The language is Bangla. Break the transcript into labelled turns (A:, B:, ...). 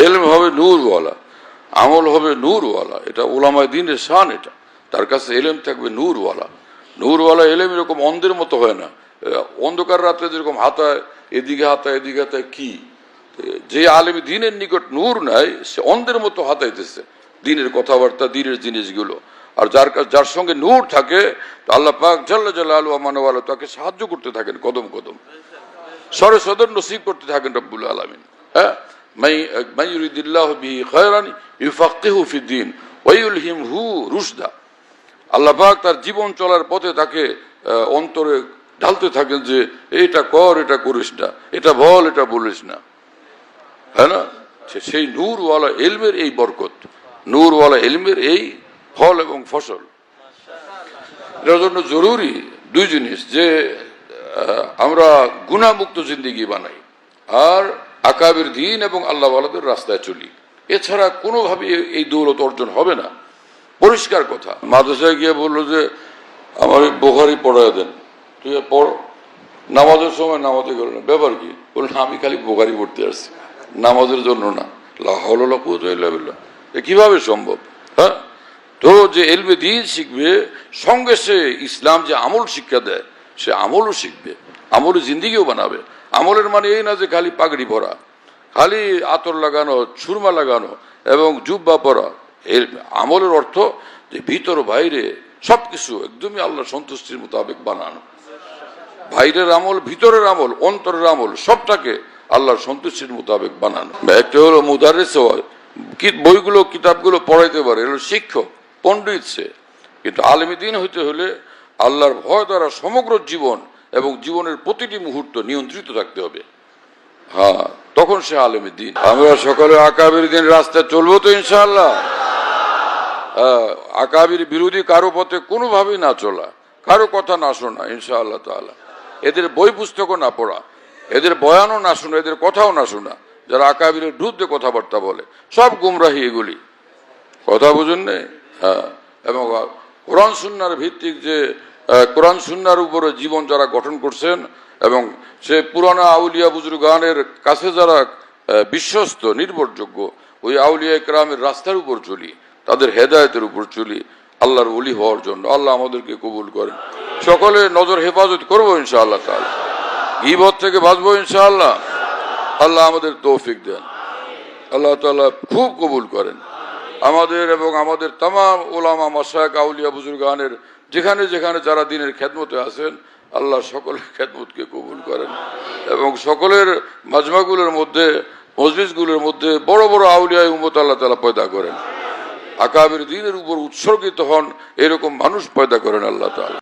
A: এলম হবে নূরওয়ালা, আমল হবে নূরওয়ালা। এটা উলামায়ে দ্বীনের শান। এটা তার কাছে এলেম থাকবে নূরওয়ালা। নূরওয়ালা এলেম এরকম অন্ধের মতো হয় না। অন্ধকার রাতে যেরকম হাতায়, এদিকে হাতায় এদিকে হাতায়, কি যে আলেম দ্বীনের নিকট নূর নাই সে অন্ধের মতো হাতাইতেছে দ্বীনের কথাবার্তা, দ্বীনের জিনিসগুলো। আর যার সঙ্গে নূর থাকে আল্লাহ পাক জাল্লা জালালুহু ওয়া মানওয়ালা তাকে সাহায্য করতে থাকেন, কদম কদম সরে সদর নসিব করতে থাকেন রব্বুল আলামিন। হ্যাঁ, মান ইউরিদিল্লাহু বিহি খায়রান ইউফাক্কিহু ফিদ্দীন ওয়া ইউলহিমহু রুশদা। আল্লাহ পাক তার জীবন চলার পথে তাকে অন্তরে ঢালতে থাকেন যে এটা কর, এটা করিস না, এটা বল, এটা বলিস না। হ্যাঁ না, সেই নূরওয়ালা ইলমের এই বরকত, নূরওয়ালা ইলমের এই ফল এবং ফসল। এটার জন্য জরুরি দুই জিনিস, যে আমরা গুনাহমুক্ত জিন্দেগি বানাই আর আকাবির দ্বীন এবং আল্লাহ ওয়ালাদের রাস্তায় চলি। এছাড়া কোনোভাবে এই দৌলত অর্জন হবে না। পরিষ্কার কথা। মাদ্রাসায় গিয়ে বললো যে আমার বুখারী পড়ায় দেন, ঠিক আছে পড়ো। নামাজের সময় নামাজে গেল না, ব্যাপার কি? বললো আমি খালি বুখারী পড়তে আসছি, নামাজের জন্য না। লা হাওলা ওয়ালা কুওয়াতা ইল্লা বিল্লাহ। এ কিভাবে সম্ভব? হ্যাঁ, তো যে ইলমে দ্বীন শিখবে সঙ্গে সে ইসলাম যে আমল শিক্ষা দেয় সে আমলও শিখবে, আমলের জিন্দিগিও বানাবে। আমলের মানে এই না যে খালি পাগড়ি পরা, খালি আতর লাগানো, সুরমা লাগানো এবং জুব্বা পরা। এর আমলের অর্থ যে ভিতর বাইরে সবকিছু একদমই আল্লাহ সন্তুষ্টির মোতাবেক বানানো। বাইরের আমল, ভিতরের আমল, অন্তরের আমল সবটাকে আল্লাহর সন্তুষ্টির মোতাবেক বানানো। একটা হলো মুদারিস, বইগুলো কিতাবগুলো পড়াইতে পারে, এগুলো শিক্ষক পণ্ডিত সে। কিন্তু আলেম দ্বীন হইতে হলে আল্লাহর ভয় দ্বারা সমগ্র জীবন এবং জীবনের প্রতিটি মুহূর্ত নিয়ন্ত্রিত থাকতে হবে। হ্যাঁ, তখন সে আলেম দ্বীন। আমরা সকলে আকাবির দ্বীন রাস্তায় চলবো তো ইনশাআল্লাহ। আকাবির বিরোধী কারো পথে কোনোভাবেই না চলা, কারো কথা না শোনা ইনশাআল্লাহ তাআলা। এদের বই পুস্তকও না পড়া, এদের বয়ানও না শোনা, এদের কথাও না শোনা। যারা আকাবিরের বিরুদ্ধে কথাবার্তা বলে সব গুমরাহি এগুলি, কথা বুঝুন নেই। হ্যাঁ, এবং কোরআন সুন্নাহর ভিত্তিক যে কোরআন সুন্নাহর উপরে জীবন যারা গঠন করছেন এবং সে পুরানা আউলিয়া বুজুর্গানের কাছে যারা বিশ্বস্ত নির্ভরযোগ্য, ওই আউলিয়া কেরামের রাস্তার উপর চলি, তাদের হেদায়েতের উপর চলি আল্লাহর ওলি হওয়ার জন্য। আল্লাহ আমাদেরকে কবুল করেন। সকলে নজর হেফাজত করবো ইনশাআল্লাহ তাআলা, গীবত থেকে বাঁচবো ইনশাআল্লাহ। আল্লাহ আমাদের তৌফিক দেন, আল্লাহ তাআলা খুব কবুল করেন আমাদের এবং আমাদের তামাম ওলামা মাশায়েখ আউলিয়া বুজুর্গানের যেখানে যেখানে যারা দ্বীনের খেদমতে আছেন। আল্লাহ সকলের খেদমতকে কবুল করেন এবং সকলের মাজমাগুলোর মধ্যে, মজলিসগুলোর মধ্যে বড় বড় আউলিয়া উম্মত আল্লাহ তাআলা পয়দা করেন। আকাবির দ্বীনের উপর উৎসর্গিত হন এরকম মানুষ পয়দা করেন আল্লাহ তাআলা।